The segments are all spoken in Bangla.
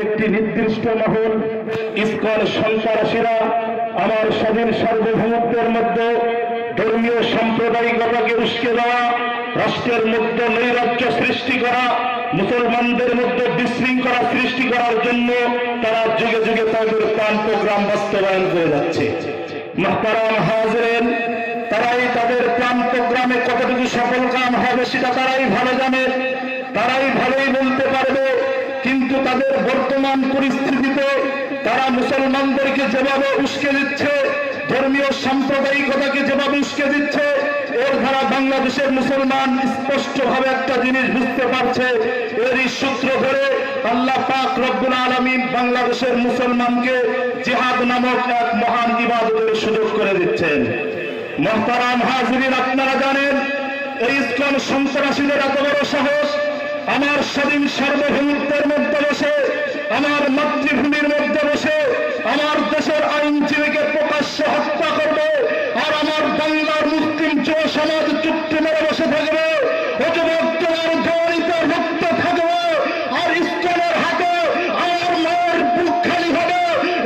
একটি নির্দিষ্ট মহল ইসকন সন্ত্রাসীরা আমার স্বাধীন সার্বভৌমত্বের মধ্যে ধর্মীয় সাম্প্রদায়িকতাকে উস্কে দেওয়া, রাষ্ট্রের মধ্যে নৈরাজ্য সৃষ্টি করা, মুসলমানদের মধ্যে বিশৃঙ্খলা সৃষ্টি করার জন্য তারা যুগে যুগে তাদের প্রাণ প্রোগ্রাম বাস্তবায়ন করে যাচ্ছে। মুহতারাম হাজিরিন, তারাই তাদের প্ল্যান প্রোগ্রামে কতটুকু সফল কাম হবে সেটা তারাই ভালো জানে, তারাই ভালোই বলতে পারবে। কিন্তু তাদের বর্তমান পরিস্থিতিতে তারা মুসলমানদেরকে যেভাবে উস্কে দিচ্ছে, ধর্মীয় সাম্প্রদায়িকতাকে যেভাবে উস্কে দিচ্ছে, এর দ্বারা বাংলাদেশের মুসলমান স্পষ্টভাবে একটা জিনিস বুঝতে পারছে। এরই সূত্র ধরে আল্লাহ পাক রব্বুল আলামিন বাংলাদেশের মুসলমানকে জিহাদ নামক এক মহান ইবাদতের সুযোগ করে দিচ্ছেন। মুহতারাম হাজিরিন, আপনারা জানেন এই ইসকন সন্ত্রাসীদের এত বড় সাহস, আমার স্বাধীন সার্বভৌমত্বের মধ্যে বসে, আমার মাতৃভূমির মধ্যে বসে আমার দেশের আইনজীবীকে প্রকাশ্যে হত্যা করবে, আর আমার বাংলার মুসলিম যুব সমাজ চুক্তি মেরে বসে থাকবে। যুবক তোমার দৌড়িতে রক্ত থাকবে, আর ইসকনের হাতে আমার মায়ের বুক খালি হবে।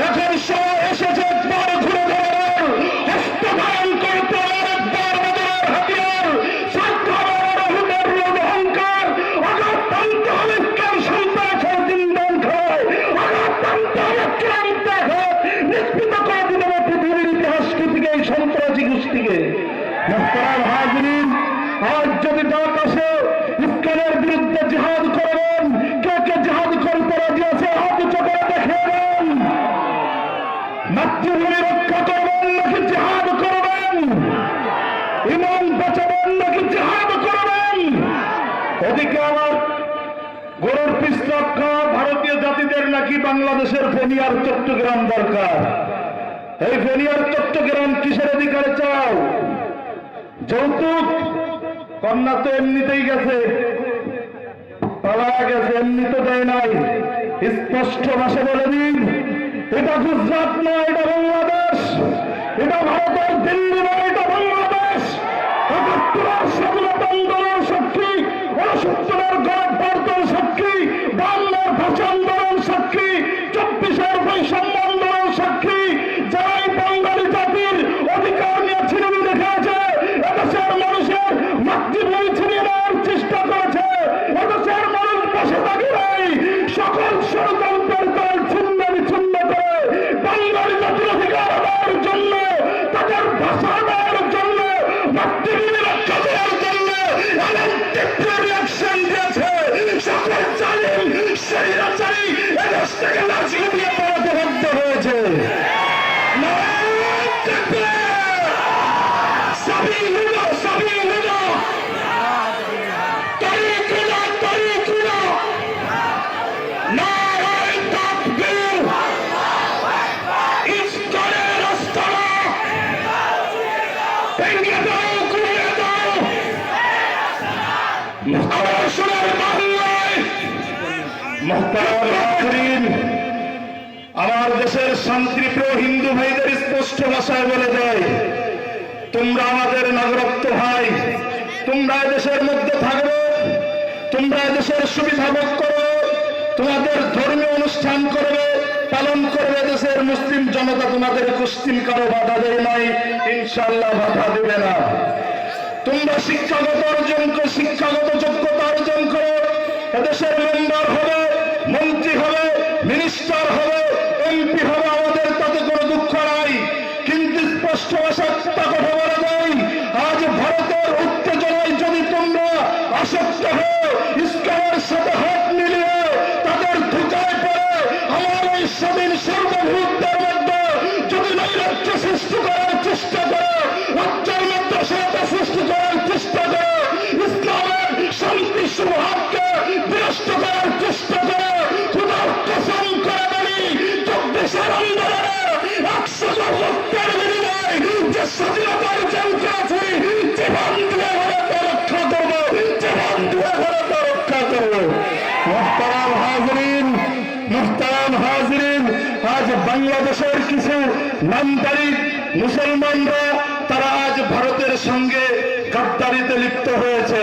এখন সময় এসেছে একবার ঘুরে ধরার, হস্ত ধারণ করতে আরেকবার বদলের হাতিয়ার, স্বার্থপর হুদের রোগ অহংকার, অগত্যন্ত হবে ইসকন সন্ত্রাসের জিন্দান খায়, অগত্যন্ত হবে ক্রান্ত হাত নিষ্পিত করে দিতে হবে পৃথিবীর ইতিহাস থেকে এই সন্ত্রাসী গোষ্ঠীকে। মুহতারাম হাজিরিন, আজ যদি ডাক আসে ইসকনের বিরুদ্ধে জিহাদ করবেন, কে কে জিহাদ করতে রাজি আছে হাত উঁচু করে দেখেন। মাতৃভূমি রক্ষা করবেন নাকি জিহাদ করবেন? ইমান বাঁচাবেন নাকি জিহাদ করবেন? ওদিকে আমার গরুর পিছ রক্ষা ভারতীয় জাতিদের নাকি বাংলাদেশের ফেনী আর চট্টগ্রাম দরকার। এই ফেনী আর চট্টগ্রাম কিসের অধিকারে চাও? যৌতুক? কন্যা তো এমনিতেই গেছে, পালা গেছে, এমনি তো দেয় নাই। স্পষ্ট ভাষা বলে দিন, এটা গুজরাট না, এটা বাংলাদেশ, এটা ভারতের দিল্লি না, এটা বাংলাদেশ। ৭১ স্বাধীনতা আন্দোলন সাক্ষী, ৬৯ গণবর্ধন সাক্ষী, ৫২ ভাষা আন্দোলন সাক্ষী, ২৪ বৈষম্য আন্দোলন সাক্ষী। যারাই বাঙালি জাতির অধিকার নিয়ে ছিনিয়ে দেখেছে, এদেশের মানুষের মাতৃভূমি ছিনিয়ে নেওয়ার চেষ্টা করেছে, এদেশের মানুষ বসে থাকে নাই, সকল ষড়যন্ত্রের দল ছিন্ন বিচ্ছিন্ন করে বাঙালি জাতির অধিকার আদায়ের জন্য, তাদের ভাষা আদায়ের জন্য, মাতৃভূমি রক্ষা দেওয়ার জন্য এমন তীব্র রিয়াকশন দিয়েছে। সকল জালিম স্বৈরাচারী এদেশ থেকে লাশ গুটিয়ে পড়াতে বাধ্য হয়েছে। আমার দেশের শান্তিপ্রিয় হিন্দু ভাইদের স্পষ্ট ভাষায় বলে দেয়, তোমরা আমাদের নাগরিক ভাই, তোমরা দেশের মধ্যে থাকবে, তোমরা দেশের সুবিধা ভোগ করো, তোমাদের ধর্মীয় অনুষ্ঠান করবে, পালন করবে, দেশের মুসলিম জনতা তোমাদের কুস্তিম কারো বাধা দেয় নাই, ইনশাআল্লাহ বাধা দেবে না। তোমরা শিক্ষাগত অর্জন করো, শিক্ষাগত যোগ্যতা অর্জন করো, এদেশের মেম্বার হবে, মন্ত্রী হবে, মিনিস্টার হবে, এমপি হবে, আমাদের তাতে কোনো দুঃখ নাই। কিন্তু স্পষ্ট ভাষায় কথা বলে দেয়, আজ ভারতের উত্তেজনায় যদি তোমরা আসক্ত হও, ইসকনের সাথে হাত মিলিয়ে তাদের ধোঁকায় পড়ে আমার এই স্বাধীন সার্বভৌমত্বের মধ্যে যদি নৈরাজ্য সৃষ্টি করার চেষ্টা করো, রাজ্যের মধ্যে অশান্তি সৃষ্টি করার চেষ্টা করো, ইসলামের শান্তি সৌহার্দকে বিনষ্ট করার চেষ্টা করো, খোদার কসম করে বলি, ২৪ আন্দোলনে ১০০ রক্তের বিনিময়ে যে স্বাধীনতা অর্জন করেছি, জীবন দিয়ে ভারত রক্ষা করবো, জীবন দিয়ে ভারত রক্ষা করবো। মুহতারাম হাজিরিন, মুহতারাম হাজিরিন, আজ বাংলাদেশের কিছু নামধারী মুসলমানরা তারা আজ ভারতের সঙ্গে গাদ্দারিতে লিপ্ত হয়েছে,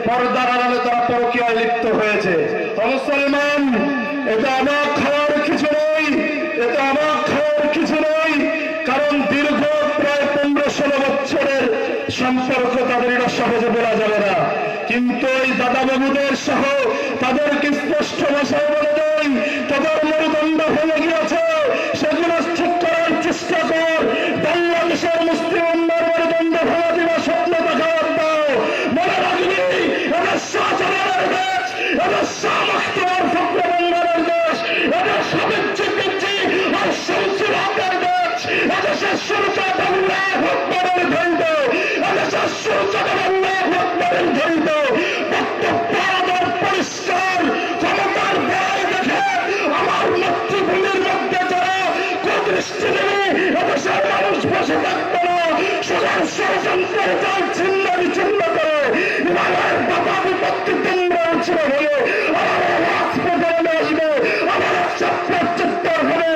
পর্দার আড়ালে তারা পরকীয়ায় লিপ্ত হয়েছে। মুসলমান, এটা অবাক হওয়া সম্পর্ক তাদের এটা সহজে বলা যাবে না, কিন্তু এই দাদা বাবুদের সহ তাদেরকে স্পষ্ট ভাষায় বলে দেয় তাদের মেরুদণ্ড ভেঙে গিয়েছে, সেগুলো ঠিক করার চেষ্টা কর। বাংলাদেশের মুসলিম উম্মার মেরুদণ্ড ভাঙা দিবা স্বপ্ন দেখার দাও। মনে রাখবি এদের শাহজালালের দেশ, এদের শাহ মাখতুর ফখরে বাংলার দেশ, এদের সাবেক চিকিৎসি আর শামসুল হকের দেশ, এদেশের সুরজাত আল্লাহ আকবরের ধৈর্য, এদেশের সুরজাত আল্লাহ আকবরের ধৈর্য। বক্তব্য আমাদের পরিষ্কার, ক্ষমতার ভয় দেখে আমার মাতৃভূমির মধ্যে যারা কুদৃষ্টি দেবে এদেশের মানুষ বসে থাকবে না। সোজার ষড়যন্ত্রের জাল ছিন্ন বিচ্ছিন্ন করে ইমানের বাবা বিপত্তি কেন্দ্র ছিল হয়ে আমার রাজপথে আসবে। আমার স্বপ্ন চিত্তর হবে,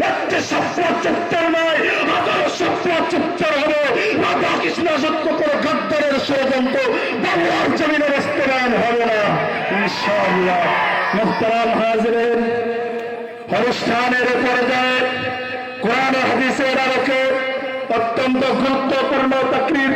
একটি স্বপ্ন চিত্তর নয়, হাজারো স্বপ্ন চিত্তর হবে। রাধা কৃষ্ণ সত্য করে গদ্দারের ষড়যন্ত্র বাংলার জমিনে বাস্তবায়ন হবে না ইনশাআল্লাহ। মুহতারাম হাজিরিন, অনুষ্ঠানের পর্যায়ে কোরআন হাদিসের আলোকে অত্যন্ত গুরুত্বপূর্ণ তাকরীর